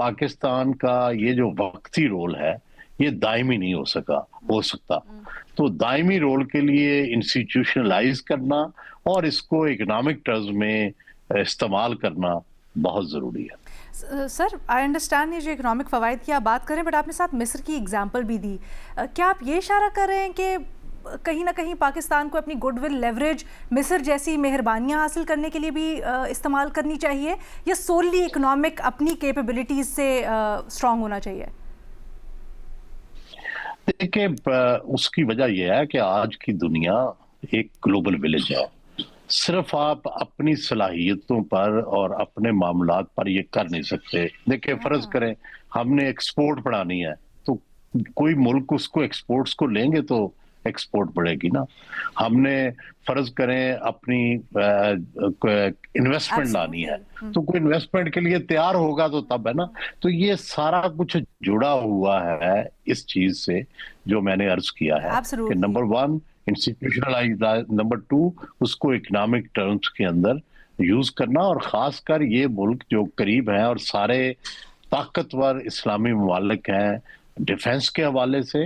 پاکستان کا یہ جو وقتی رول ہے یہ دائمی نہیں ہو سکتا. تو دائمی رول کے لیے انسٹیٹیوشنلائز کرنا اور اس کو اکنامک ٹرمز میں استعمال کرنا بہت ضروری ہے. سر آئی انڈرسٹینڈ یہ جو اکنامک فوائد کی آپ بات کریں، بٹ آپ نے ساتھ مصر کی اگزامپل بھی دی. کیا آپ یہ اشارہ کر رہے ہیں کہ کہیں نہ کہیں پاکستان کو اپنی گڈ ول لیوریج مصر جیسی مہربانیاں حاصل کرنے کے لیے بھی استعمال کرنی چاہیے، یا سوللی اکنامک اپنی کیپیبلٹیز سے اسٹرانگ ہونا چاہیے؟ دیکھیں اس کی وجہ یہ ہے کہ آج کی دنیا ایک گلوبل ولیج ہے. صرف آپ اپنی صلاحیتوں پر اور اپنے معاملات پر یہ کر نہیں سکتے. دیکھیں فرض کریں ہم نے ایکسپورٹ بڑھانی ہے تو کوئی ملک اس کو ایکسپورٹس کو لیں گے تو ایکسپورٹ بڑھے گی نا. ہم نے فرض کریں اپنی انویسٹمنٹ لانی ہے تو کوئی انویسٹمنٹ کے لیے تیار ہوگا تو تب ہے نا. تو یہ سارا کچھ جڑا ہوا ہے اس چیز سے جو میں نے عرض کیا ہے کہ نمبر 1 انسٹیٹیوشنلائز، نمبر 2 اس کو اکنامک ٹرمز کے اندر یوز کرنا، اور خاص کر یہ ملک جو قریب ہیں اور سارے طاقتور اسلامی ممالک ہیں ڈیفنس کے حوالے سے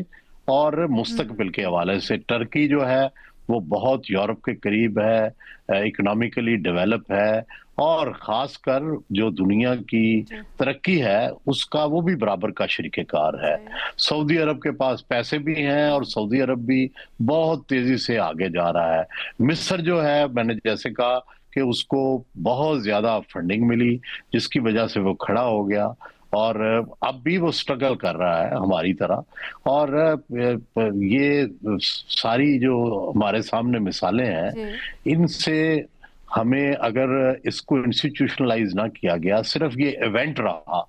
اور مستقبل کے حوالے سے. ٹرکی جو ہے وہ بہت یورپ کے قریب ہے، اکنامکلی ڈیولپ ہے، اور خاص کر جو دنیا کی ترقی ہے اس کا وہ بھی برابر کا شریک کار ہے. سعودی عرب کے پاس پیسے بھی ہیں اور سعودی عرب بھی بہت تیزی سے آگے جا رہا ہے. مصر جو ہے میں نے جیسے کہا کہ اس کو بہت زیادہ فنڈنگ ملی جس کی وجہ سے وہ کھڑا ہو گیا، اور اب بھی وہ سٹرگل کر رہا ہے ہماری طرح. اور یہ ساری جو ہمارے سامنے مثالیں ہیں ان سے ہمیں اگر اس کو انسٹیٹیوشنلائز نہ کیا گیا، صرف یہ ایونٹ رہا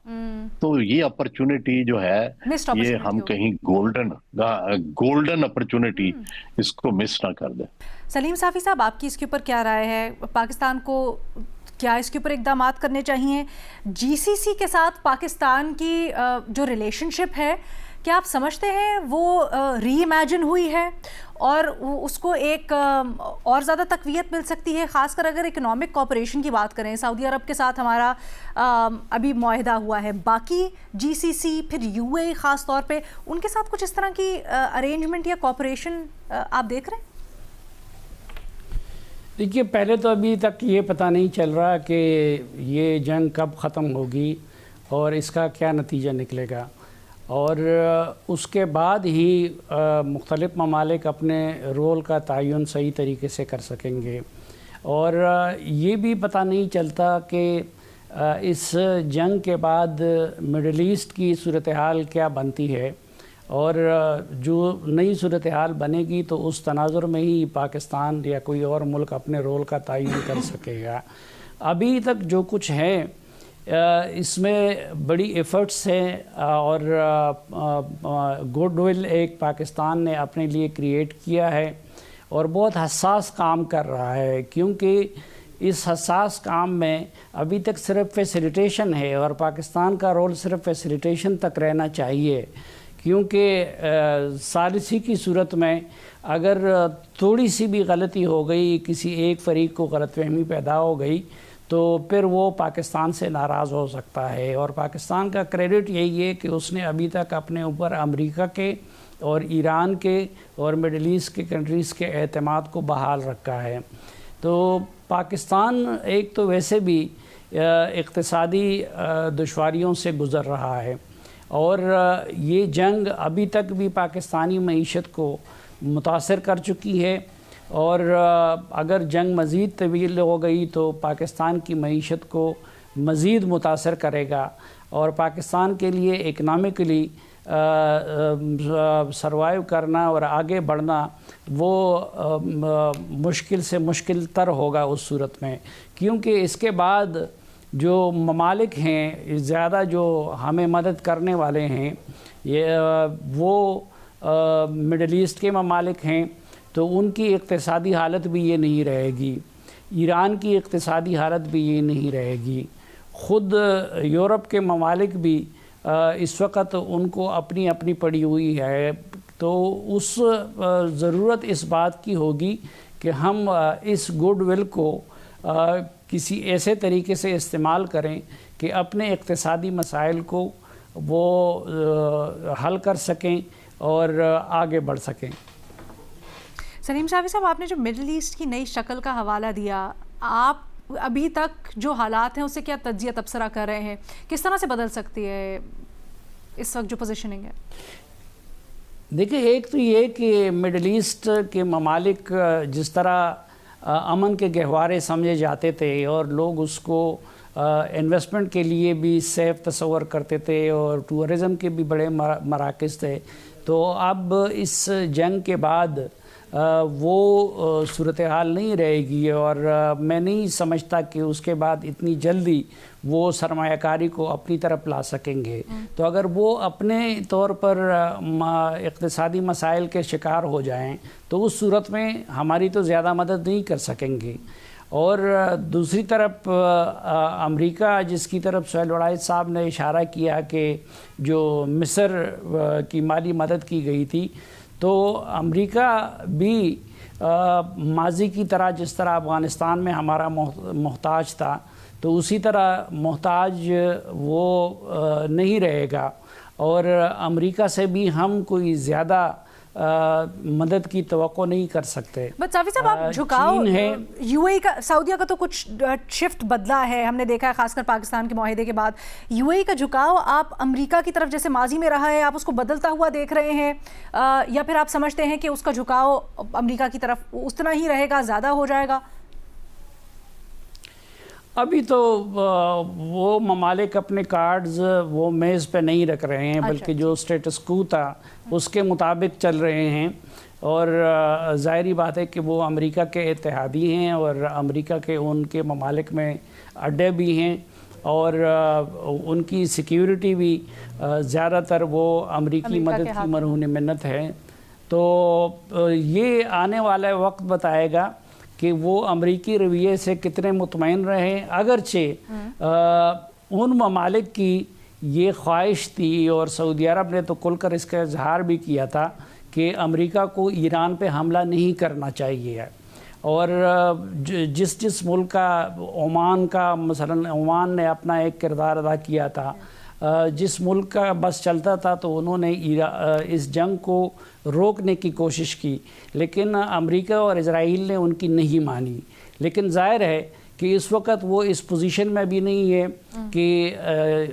تو یہ اپرچونٹی جو ہے یہ ہم کہیں گولڈن اپرچونٹی اس کو مس نہ کر دیں. سلیم صافی صاحب آپ کی اس کے اوپر کیا رائے ہے؟ پاکستان کو کیا اس کے اوپر اقدامات کرنے چاہیے؟ جی سی سی کے ساتھ پاکستان کی جو ریلیشن شپ ہے کیا آپ سمجھتے ہیں وہ ری امیجن ہوئی ہے اور اس کو ایک اور زیادہ تقویت مل سکتی ہے، خاص کر اگر اکنامک کوآپریشن کی بات کریں؟ سعودی عرب کے ساتھ ہمارا ابھی معاہدہ ہوا ہے، باقی جی سی سی پھر یو اے خاص طور پہ ان کے ساتھ کچھ اس طرح کی ارینجمنٹ یا کوآپریشن آپ دیکھ رہے ہیں؟ دیکھیے پہلے تو ابھی تک یہ پتہ نہیں چل رہا کہ یہ جنگ کب ختم ہوگی اور اس کا کیا نتیجہ نکلے گا، اور اس کے بعد ہی مختلف ممالک اپنے رول کا تعین صحیح طریقے سے کر سکیں گے. اور یہ بھی پتہ نہیں چلتا کہ اس جنگ کے بعد مڈل ایسٹ کی صورتحال کیا بنتی ہے، اور جو نئی صورتحال بنے گی تو اس تناظر میں ہی پاکستان یا کوئی اور ملک اپنے رول کا تعین کر سکے گا. ابھی تک جو کچھ ہے اس میں بڑی ایفرٹس ہیں اور گڈ ول ایک پاکستان نے اپنے لیے کریٹ کیا ہے اور بہت حساس کام کر رہا ہے، کیونکہ اس حساس کام میں ابھی تک صرف فیسیلیٹیشن ہے اور پاکستان کا رول صرف فیسیلیٹیشن تک رہنا چاہیے. کیونکہ ثالثی کی صورت میں اگر تھوڑی سی بھی غلطی ہو گئی، کسی ایک فریق کو غلط فہمی پیدا ہو گئی تو پھر وہ پاکستان سے ناراض ہو سکتا ہے. اور پاکستان کا کریڈٹ یہی ہے کہ اس نے ابھی تک اپنے اوپر امریکہ کے اور ایران کے اور مڈل ایسٹ کے کنٹریز کے اعتماد کو بحال رکھا ہے. تو پاکستان ایک تو ویسے بھی اقتصادی دشواریوں سے گزر رہا ہے، اور یہ جنگ ابھی تک بھی پاکستانی معیشت کو متاثر کر چکی ہے، اور اگر جنگ مزید طویل ہو گئی تو پاکستان کی معیشت کو مزید متاثر کرے گا، اور پاکستان کے لیے اکنامکلی سروائیو کرنا اور آگے بڑھنا وہ مشکل سے مشکل تر ہوگا اس صورت میں. کیونکہ اس کے بعد جو ممالک ہیں زیادہ جو ہمیں مدد کرنے والے ہیں وہ مڈل ایسٹ کے ممالک ہیں، تو ان کی اقتصادی حالت بھی یہ نہیں رہے گی، ایران کی اقتصادی حالت بھی یہ نہیں رہے گی. خود یورپ کے ممالک بھی اس وقت ان کو اپنی اپنی پڑی ہوئی ہے. تو اس ضرورت اس بات کی ہوگی کہ ہم اس گڈ ول کو کسی ایسے طریقے سے استعمال کریں کہ اپنے اقتصادی مسائل کو وہ حل کر سکیں اور آگے بڑھ سکیں۔ سلیم شافی صاحب، آپ نے جو مڈل ایسٹ کی نئی شکل کا حوالہ دیا، آپ ابھی تک جو حالات ہیں اس سے کیا تجزیہ تبصرہ کر رہے ہیں؟ کس طرح سے بدل سکتی ہے اس وقت جو پوزیشننگ ہے؟ دیکھیں، ایک تو یہ کہ مڈل ایسٹ کے ممالک جس طرح امن کے گہوارے سمجھے جاتے تھے اور لوگ اس کو انویسٹمنٹ کے لیے بھی سیف تصور کرتے تھے اور ٹورزم کے بھی بڑے مراکز تھے، تو اب اس جنگ کے بعد وہ صورتحال نہیں رہے گی، اور میں نہیں سمجھتا کہ اس کے بعد اتنی جلدی وہ سرمایہ کاری کو اپنی طرف لا سکیں گے۔ تو اگر وہ اپنے طور پر اقتصادی مسائل کے شکار ہو جائیں تو اس صورت میں ہماری تو زیادہ مدد نہیں کر سکیں گے۔ اور دوسری طرف امریکہ، جس کی طرف سہیل وڑائچ صاحب نے اشارہ کیا کہ جو مصر کی مالی مدد کی گئی تھی، تو امریکہ بھی ماضی کی طرح جس طرح افغانستان میں ہمارا محتاج تھا، تو اسی طرح محتاج وہ نہیں رہے گا، اور امریکہ سے بھی ہم کوئی زیادہ مدد کی توقع نہیں کر سکتے۔ بٹ صافی صاحب، آپ جھکاؤ یو اے ای کا، سعودیہ کا تو کچھ شفٹ بدلا ہے، ہم نے دیکھا ہے خاص کر پاکستان کے معاہدے کے بعد۔ یو اے ای کا جھکاؤ آپ امریکہ کی طرف جیسے ماضی میں رہا ہے، آپ اس کو بدلتا ہوا دیکھ رہے ہیں، یا پھر آپ سمجھتے ہیں کہ اس کا جھکاؤ امریکہ کی طرف اتنا ہی رہے گا، زیادہ ہو جائے گا؟ ابھی تو وہ ممالک اپنے کارڈز وہ میز پہ نہیں رکھ رہے ہیں، بلکہ جو سٹیٹس کو تھا اس کے مطابق چل رہے ہیں، اور ظاہری بات ہے کہ وہ امریکہ کے اتحادی ہیں اور امریکہ کے ان کے ممالک میں اڈے بھی ہیں، اور ان کی سیکیورٹی بھی زیادہ تر وہ امریکی مدد کی مرہون منت ہے۔ تو یہ آنے والا وقت بتائے گا کہ وہ امریکی رویے سے کتنے مطمئن رہے، اگرچہ ان ممالک کی یہ خواہش تھی، اور سعودی عرب نے تو کھل کر اس کا اظہار بھی کیا تھا کہ امریکہ کو ایران پہ حملہ نہیں کرنا چاہیے، اور جس ملک کا، عمان کا مثلا، عمان نے اپنا ایک کردار ادا کیا تھا، جس ملک کا بس چلتا تھا تو انہوں نے اس جنگ کو روکنے کی کوشش کی، لیکن امریکہ اور اسرائیل نے ان کی نہیں مانی۔ لیکن ظاہر ہے کہ اس وقت وہ اس پوزیشن میں بھی نہیں ہے کہ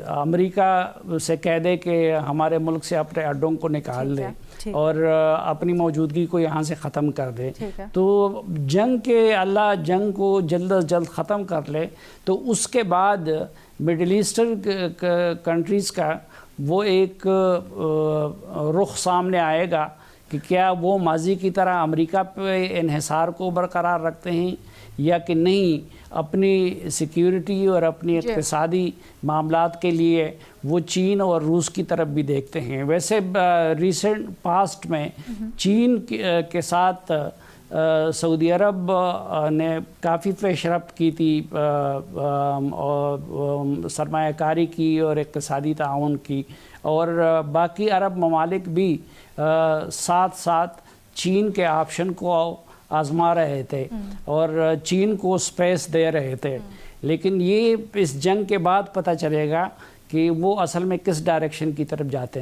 امریکہ سے کہہ دے کہ ہمارے ملک سے اپنے اڈوں کو نکال دے اور اپنی موجودگی کو یہاں سے ختم کر دے۔ تو اللہ جنگ کو جلد از جلد ختم کر لے، تو اس کے بعد مڈل ایسٹرن کنٹریز کا وہ ایک رخ سامنے آئے گا کہ کیا وہ ماضی کی طرح امریکہ پہ انحصار کو برقرار رکھتے ہیں یا کہ نہیں، اپنی سیکیورٹی اور اپنی اقتصادی معاملات کے لیے وہ چین اور روس کی طرف بھی دیکھتے ہیں۔ ویسے ریسنٹ پاسٹ میں چین کے ساتھ سعودی عرب نے کافی پیش رفت کی تھی سرمایہ کاری کی اور اقتصادی تعاون کی، اور باقی عرب ممالک بھی ساتھ ساتھ چین کے آپشن کو آزما رہے تھے اور چین کو سپیس دے رہے تھے، لیکن یہ اس جنگ کے بعد پتہ چلے گا کہ وہ اصل میں کس ڈائریکشن کی طرف جاتے ہیں۔